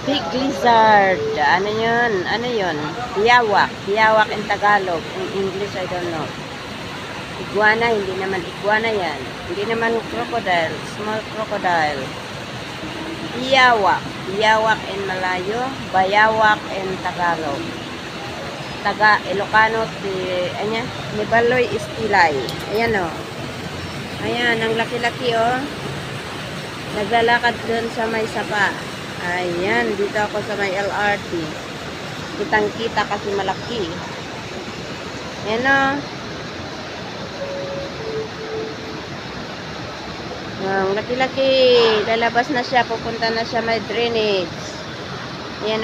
Big lizard. Ano yun? Ano yun? Hiyawak. Hiyawak in Tagalog. In English, I don't know. Iguana, hindi naman iguana yan. Hindi naman crocodile. Small crocodile. Hiyawak. Hiyawak in Malayo. Bayawak in Tagalog. Taga Ilocano, ni Baloy Istilay. Ayan o. Ayan, ang laki-laki o. Naglalakad dun sa may sapa. Ayan, dito ako sa may LRT. Kitang-kita kasi malaki. Ayan o. Ang laki-laki. Lalabas na siya. Pupunta na siya may drainage. Ayan o.